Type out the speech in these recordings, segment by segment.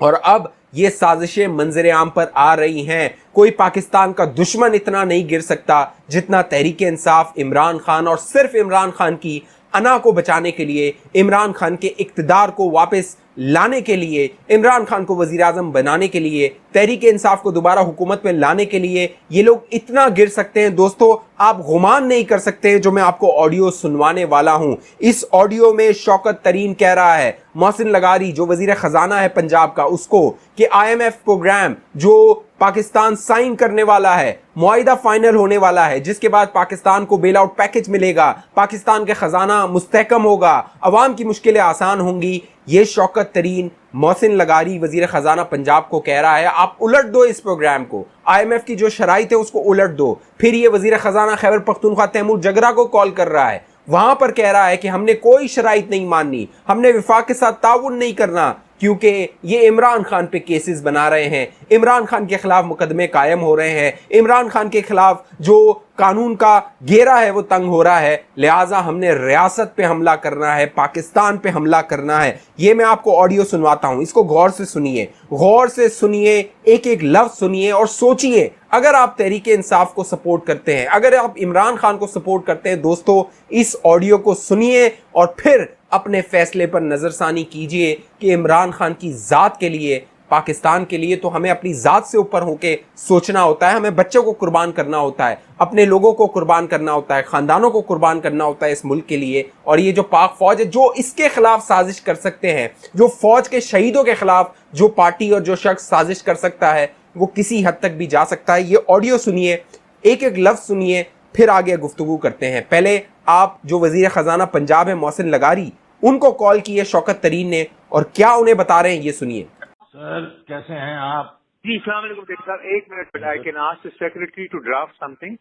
اور اب یہ سازشیں منظر عام پر آ رہی ہیں. کوئی پاکستان کا دشمن اتنا نہیں گر سکتا جتنا تحریک انصاف عمران خان، اور صرف عمران خان کی انا کو بچانے کے لیے، عمران خان کے اقتدار کو واپس لانے کے لیے، عمران خان کو وزیر اعظم بنانے کے لیے، تحریک انصاف کو دوبارہ حکومت میں لانے کے لیے یہ لوگ اتنا گر سکتے ہیں. دوستو آپ گمان نہیں کر سکتے جو میں آپ کو آڈیو سنوانے والا ہوں. اس آڈیو میں شوکت ترین کہہ رہا ہے محسن لغاری جو وزیر خزانہ ہے پنجاب کا، اس کو کہ آئی ایم ایف پروگرام جو پاکستان سائن کرنے والا ہے، معاہدہ فائنل ہونے والا ہے، جس کے بعد پاکستان کو بیل آؤٹ پیکج ملے گا، پاکستان کے خزانہ مستحکم ہوگا، عوام کی مشکلیں آسان ہوں گی، یہ شوکت ترین محسن لغاری وزیر خزانہ پنجاب کو کہہ رہا ہے. آپ الٹ دو اس پروگرام کو، آئی ایم ایف کی جو شرائط ہے اس کو الٹ دو. پھر یہ وزیر خزانہ خیبر پختونخوا تیمور جگرا کو کال کر رہا ہے، وہاں پر کہہ رہا ہے کہ ہم نے کوئی شرائط نہیں ماننی، ہم نے وفاق کے ساتھ تعاون نہیں کرنا، کیونکہ یہ عمران خان پہ کیسز بنا رہے ہیں، عمران خان کے خلاف مقدمے قائم ہو رہے ہیں، عمران خان کے خلاف جو قانون کا گھیرا ہے وہ تنگ ہو رہا ہے، لہٰذا ہم نے ریاست پہ حملہ کرنا ہے، پاکستان پہ حملہ کرنا ہے. یہ میں آپ کو آڈیو سنواتا ہوں، اس کو غور سے سنیے، غور سے سنیے، ایک ایک لفظ سنیے اور سوچئے. اگر آپ تحریک انصاف کو سپورٹ کرتے ہیں، اگر آپ عمران خان کو سپورٹ کرتے ہیں، دوستو اس آڈیو کو سنیے اور پھر اپنے فیصلے پر نظر ثانی کیجئے کہ عمران خان کی ذات کے لیے، پاکستان کے لیے تو ہمیں اپنی ذات سے اوپر ہو کے سوچنا ہوتا ہے. ہمیں بچوں کو قربان کرنا ہوتا ہے، اپنے لوگوں کو قربان کرنا ہوتا ہے، خاندانوں کو قربان کرنا ہوتا ہے اس ملک کے لیے. اور یہ جو پاک فوج ہے جو اس کے خلاف سازش کر سکتے ہیں، جو فوج کے شہیدوں کے خلاف جو پارٹی اور جو شخص سازش کر سکتا ہے وہ کسی حد تک بھی جا سکتا ہے. یہ آڈیو سنیے، ایک ایک لفظ سنیے، پھر آگے گفتگو کرتے ہیں. پہلے آپ جو وزیر خزانہ پنجاب ہے محسن لغاری، ان کو کال کی ہے شوکت ترین نے، اور کیا انہیں بتا رہے ہیں یہ سنیے. سر کیسے ہیں آپ؟ جی السلام علیکم ڈاکٹر صاحب، ایک minute I can ask the secretary to draft something.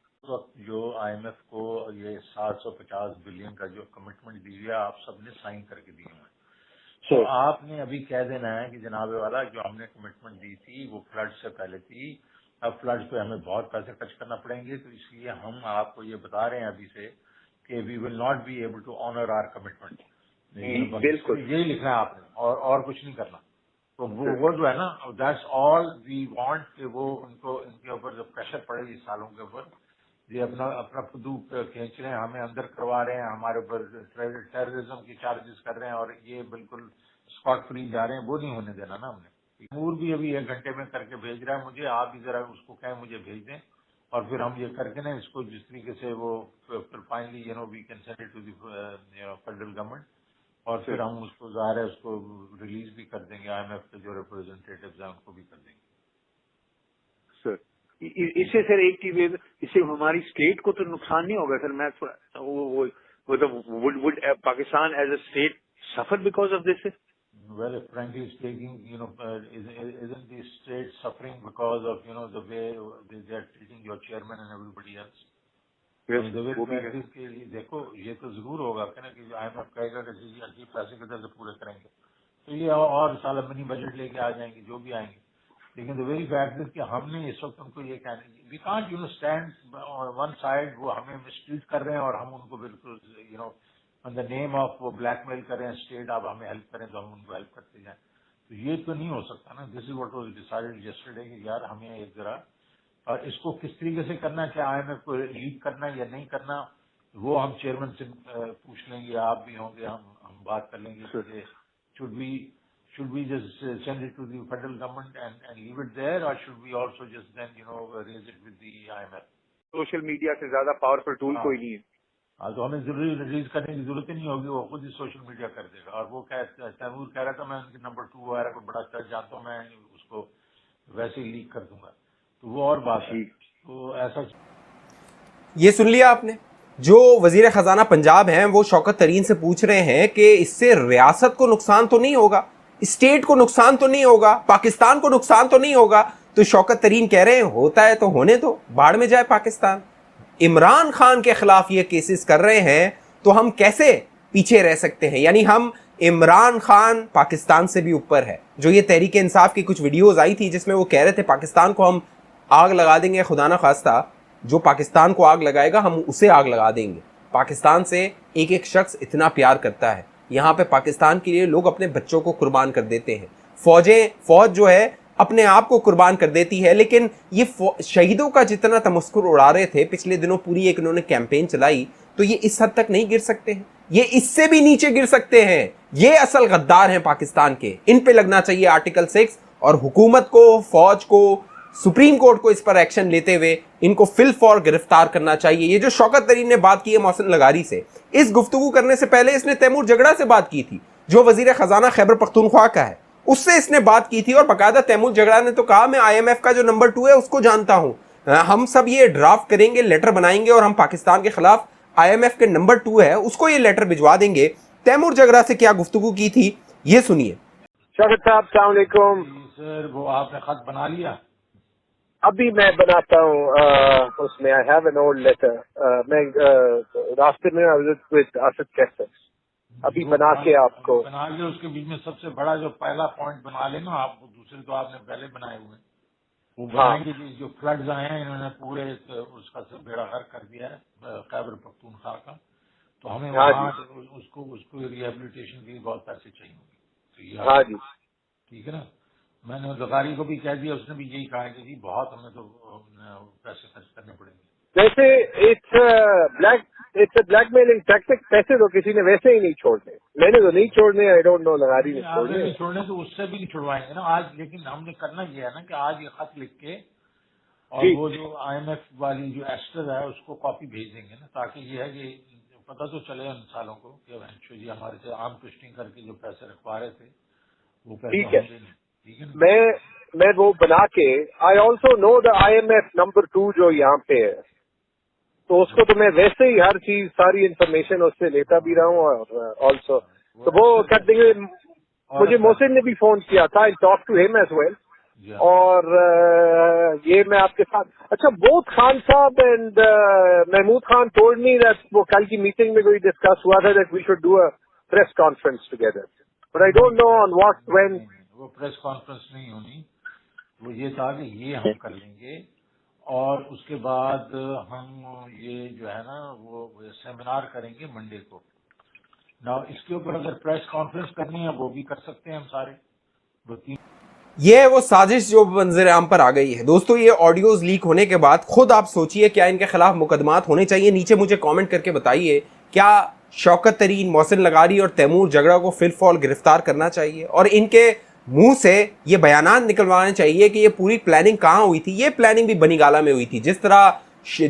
جو آئی ایم ایف کو یہ 750 بلین کا جو کمٹمنٹ دی ہے آپ سب نے سائن کر کے دیے ہیں، تو آپ نے ابھی کہہ دینا ہے کہ جناب والا جو ہم نے کمٹمنٹ دی تھی وہ فلڈ سے پہلے تھی، اب فلڈ پہ ہمیں بہت پیسے خرچ کرنا پڑیں گے، تو اس لیے ہم آپ کو یہ بتا رہے ہیں ابھی سے کہ we will not be able to honour our commitment. بالکل یہی لکھنا ہے آپ نے، اور کچھ نہیں کرنا. تو وہ جو ہے نا دیٹس آل وی وانٹ کہ وہ ان کے اوپر جو پریشر پڑے اس سالوں کے اوپر، یہ اپنا خدو کھینچ رہے ہیں، ہمیں اندر کروا رہے ہیں، ہمارے اوپر ٹیررزم کی چارجز کر رہے ہیں اور یہ بالکل اسکاٹ فری جا رہے ہیں. وہ نہیں ہونے دینا نا ہم نے. تیمور بھی ابھی 1 گھنٹے میں کر کے بھیج رہا ہے مجھے، آپ بھی ذرا اس کو کہیں مجھے بھیج دیں، اور پھر ہم یہ کر کے نا اس کو جس طریقے سے وہ پھر finally we can send it to the federal government, اور پھر ہم اس کو ظاہر ہے اس کو ریلیز بھی کر دیں گے، آئی ایم ایف کے جو ریپرزینٹیٹیوز ہیں ان کو بھی کر دیں گے. سر اس سے سر ایک چیز، اس سے ہماری اسٹیٹ کو تو نقصان نہیں ہوگا سر؟ میں would Pakistan as a state suffer because of this? Well, frankly speaking, isn't the state suffering because of, the way they are treating your chairman and everybody else? دیکھو یہ تو ضرور ہوگا کہ نا کہ آئی ایم ایف کہے گا کہ جی عجیب پیسے کدھر سے پورے کریں گے، تو یہ اور سال منی بجٹ لے کے آ جائیں گے جو بھی آئیں گے. لیکن the very fact is کہ ہم نے اس وقت ان کو یہ کہنا ہے we can't stand on one side، وہ ہمیں مسٹریٹ کر رہے ہیں اور ہم ان کو بالکل on the name of وہ بلیک میل کر رہے ہیں اسٹیٹ، آپ ہمیں ہیلپ کریں تو ہم ان کو ہیلپ کرتے جائیں. تو یہ تو نہیں ہو سکتا نا. This is what was decided yesterday کہ یار ہمیں ایک ذرا، اور اس کو کس طریقے سے کرنا ہے، کیا آئی ایم ایف کو لیڈ کرنا یا نہیں کرنا، وہ ہم چیئرمین سے پوچھ لیں گے، آپ بھی ہوں گے، ہم بات کر لیں گے. should we just send it to the federal government and leave it there, or should we also just then raise it with the IMF? Social media سے زیادہ پاورفل ٹول کوئی نہیں ہے. ہاں تو ہمیں ضروری ریلیز کرنے کی ضرورت ہی نہیں ہوگی، وہ خود ہی سوشل میڈیا کر دے گا. اور وہ تیمور کہہ رہا تھا میں ان کے نمبر 2 وغیرہ کو بڑا چرچ جانتا ہوں، میں اس کو ویسے ہی لیک کر دوں گا. تو وہ اور بات ہے. تو ایسا یہ سن لیا آپ نے، جو وزیر خزانہ پنجاب ہیں وہ شوکت ترین سے پوچھ رہے ہیں کہ اس سے ریاست کو نقصان تو نہیں ہوگا، اسٹیٹ کو نقصان تو نہیں ہوگا، پاکستان کو نقصان تو نہیں ہوگا. تو شوکت ترین کہہ رہے ہیں ہوتا ہے تو ہونے دو، باڑ میں جائے پاکستان. عمران خان کے خلاف یہ کیسز کر رہے ہیں تو ہم کیسے پیچھے رہ سکتے ہیں؟ یعنی ہم عمران خان پاکستان سے بھی اوپر ہے. جو یہ تحریک انصاف کی کچھ ویڈیوز آئی تھی جس میں وہ کہہ رہے تھے پاکستان کو ہم آگ لگا دیں گے، خدا نہ خواستہ جو پاکستان کو آگ لگائے گا ہم اسے آگ لگا دیں گے. پاکستان سے ایک ایک شخص اتنا پیار کرتا ہے، یہاں پہ پاکستان کے لیے لوگ اپنے بچوں کو قربان کر دیتے ہیں. فوج جو ہے اپنے آپ کو قربان کر دیتی ہے. لیکن یہ شہیدوں کا جتنا تمسخر اڑا رہے تھے پچھلے دنوں، پوری ایک انہوں نے کیمپین چلائی، تو یہ اس حد تک نہیں گر سکتے ہیں، یہ اس سے بھی نیچے گر سکتے ہیں. یہ اصل غدار ہیں پاکستان کے. ان پہ لگنا چاہیے آرٹیکل 6 اور حکومت کو، فوج کو، سپریم کورٹ کو اس پر ایکشن لیتے ہوئے ان کو فل فور گرفتار کرنا چاہیے. یہ جو شوکت ترین نے بات کی ہے محسن لغاری سے، اس گفتگو کرنے سے پہلے اس نے تیمور جگڑا سے بات کی تھی جو وزیر خزانہ خیبر پختونخوا کا ہے. اس سے اس نے بات کی تھی اور باقاعدہ تیمور جگڑا نے تو کہا میں IMF کا جو نمبر 2 ہے اس کو جانتا ہوں، ہم سب یہ ڈرافٹ کریں گے، لیٹر بنائیں گے اور ہم پاکستان کے خلاف IMF کے نمبر 2 ہے اس کو یہ لیٹر بھجوا دیں گے. تیمور جگڑا سے کیا گفتگو کی تھی یہ سنیے. شوکت صاحب السلام علیکم. سر وہ آپ نے خط بنا لیا؟ ابھی میں بناتا ہوں اس میں I have an old letter. میں راستے میں آصف کیسر ابھی بنا کے آپ کو بنا لیا. اس کے بیچ میں سب سے بڑا جو پہلا پوائنٹ بنا لینا آپ، دوسرے تو آپ نے پہلے بنائے ہوئے وہ بنائیں گے. جو فلڈز آئے ہیں انہوں نے پورے اس کا بیڑا غرق کر دیا ہے خیبر پختونخوا کا، تو ہمیں وہاں اس کو ریہیبلیٹیشن کے لیے بہت پیسے چاہیے ہوں گے. ہاں جی ٹھیک ہے نا. میں نے زغاری کو بھی کہہ دیا، اس نے بھی یہی کہا کہ جی بہت ہمیں تو پیسے خرچ کرنے پڑیں گے. ویسے اٹس بلیک میلنگ ٹیکٹک. پیسے تو کسی نے ویسے ہی نہیں چھوڑنے، میں نے تو نہیں چھوڑنے. آئی ڈونٹ نو لغاری نے چھوڑنے تو اس سے بھی نہیں چھڑوائیں گے نا آج. لیکن ہم نے کرنا یہ ہے نا کہ آج یہ خط لکھ کے اور وہ جو IMF والی جو ایسٹر ہے اس کو کاپی بھیج دیں گے نا، تاکہ یہ ہے کہ پتہ تو چلے ان سالوں کو کہ جی ہمارے سے عام ٹوسٹنگ کر کے جو پیسے رکھوا رہے تھے وہ پیسے ٹھیک ہے. میں وہ بنا کے I also know the IMF number 2 جو یہاں پہ ہے، تو اس کو تو میں ویسے ہی ہر چیز ساری انفارمیشن اس سے لیتا بھی رہا ہوں. اور آلسو تو وہ کر دیں گے. مجھے محسن نے بھی فون کیا تھا، آئی ٹاک ٹو ہم ایز ویل. اور یہ میں آپ کے ساتھ اچھا both Khan Sahib and Mahmood Khan told me that وہ کل کی میٹنگ میں کوئی ڈسکس ہوا تھا that we should do a press conference together, but I don't know on what when. وہ پریس کانفرنس نہیں ہونی، وہ یہ تھا کہ یہ ہم کر لیں گے اور اس کے بعد ہم یہ جو ہے نا وہ سیمینار کریں گے منڈے کو. نا اس کے اوپر اگر پریس کانفرنس کرنی ہے وہ بھی کر سکتے ہیں ہم سارے. یہ وہ سازش جو منظر عام پر آ گئی ہے دوستو. یہ آڈیوز لیک ہونے کے بعد خود آپ سوچئے کیا ان کے خلاف مقدمات ہونے چاہیے؟ نیچے مجھے کامنٹ کر کے بتائیے کیا شوکت ترین، محسن لغاری اور تیمور جگڑا کو فل فور گرفتار کرنا چاہیے اور ان کے منہ سے یہ بیانات نکلوانے چاہیے کہ یہ پوری پلاننگ کہاں ہوئی تھی؟ یہ پلاننگ بھی بنی گالہ میں ہوئی تھی. جس طرح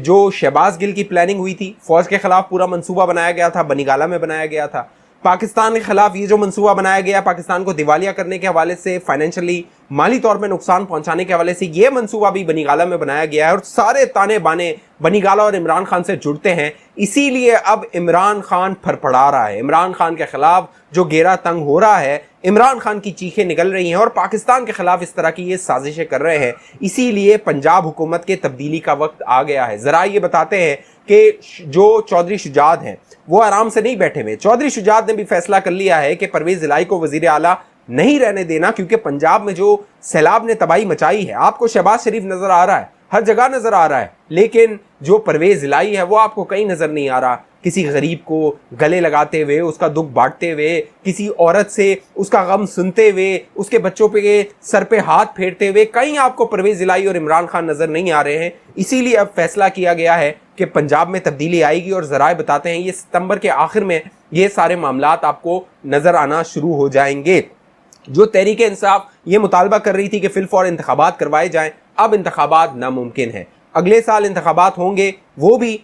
جو شہباز گل کی پلاننگ ہوئی تھی، فوج کے خلاف پورا منصوبہ بنایا گیا تھا، بنی گالہ میں بنایا گیا تھا. پاکستان کے خلاف یہ جو منصوبہ بنایا گیا پاکستان کو دیوالیہ کرنے کے حوالے سے، فائنینشلی مالی طور پہ نقصان پہنچانے کے حوالے سے، یہ منصوبہ بھی بنی گالہ میں بنایا گیا ہے اور سارے تانے بانے بنی گالہ اور عمران خان سے جڑتے ہیں. اسی لیے اب عمران خان پھڑپڑا رہا ہے. عمران خان کے خلاف جو گھیرا تنگ ہو رہا ہے، عمران خان کی چیخیں نکل رہی ہیں اور پاکستان کے خلاف اس طرح کی یہ سازشیں کر رہے ہیں. اسی لیے پنجاب حکومت کے تبدیلی کا وقت آ گیا ہے. ذرائع یہ بتاتے ہیں کہ جو چودھری شجاعت ہیں وہ آرام سے نہیں بیٹھے ہوئے. چودھری شجاعت نے بھی فیصلہ کر لیا ہے کہ پرویز الہی کو وزیر اعلیٰ نہیں رہنے دینا، کیونکہ پنجاب میں جو سیلاب نے تباہی مچائی ہے، آپ کو شہباز شریف نظر آ رہا ہے، ہر جگہ نظر آ رہا ہے، لیکن جو پرویز الہی ہے وہ آپ کو کہیں نظر نہیں آ رہا. کسی غریب کو گلے لگاتے ہوئے، اس کا دکھ بانٹتے ہوئے، کسی عورت سے اس کا غم سنتے ہوئے، اس کے بچوں پہ سر پہ ہاتھ پھیرتے ہوئے کہیں آپ کو پرویز الہی اور عمران خان نظر نہیں آ رہے ہیں. اسی لیے اب فیصلہ کیا گیا ہے کہ پنجاب میں تبدیلی آئے گی اور ذرائع بتاتے ہیں یہ ستمبر کے آخر میں یہ سارے معاملات آپ کو نظر آنا شروع ہو جائیں گے. جو تحریک انصاف یہ مطالبہ کر رہی تھی کہ فی الفور انتخابات کروائے جائیں، اب انتخابات ناممکن ہیں. اگلے سال انتخابات ہوں گے، وہ بھی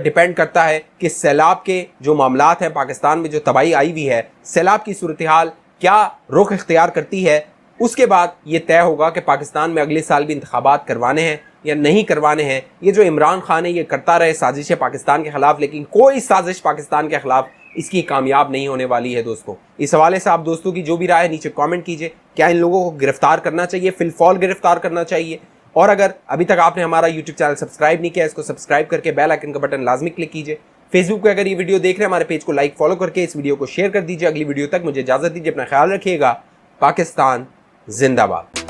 ڈیپینڈ کرتا ہے کہ سیلاب کے جو معاملات ہیں، پاکستان میں جو تباہی آئی ہوئی ہے، سیلاب کی صورتحال کیا رخ اختیار کرتی ہے. اس کے بعد یہ طے ہوگا کہ پاکستان میں اگلے سال بھی انتخابات کروانے ہیں یا نہیں کروانے ہیں. یہ جو عمران خان ہے یہ کرتا رہے سازشیں پاکستان کے خلاف، لیکن کوئی سازش پاکستان کے خلاف اس کی کامیاب نہیں ہونے والی ہے. دوستو اس حوالے سے آپ دوستوں کی جو بھی رائے نیچے کامنٹ کیجئے. کیا ان لوگوں کو گرفتار کرنا چاہیے، فی الفور گرفتار کرنا چاہیے؟ اور اگر ابھی تک آپ نے ہمارا یوٹیوب چینل سبسکرائب نہیں کیا، اس کو سبسکرائب کر کے بیل آئکن کا بٹن لازمی کلک کیجئے. فیس بک پہ اگر یہ ویڈیو دیکھ رہے ہیں ہمارے پیج کو لائک فالو کر کے اس ویڈیو کو شیئر کر دیجئے. اگلی ویڈیو تک مجھے اجازت دیجیے، اپنا خیال رکھیے گا. پاکستان زندہ باد.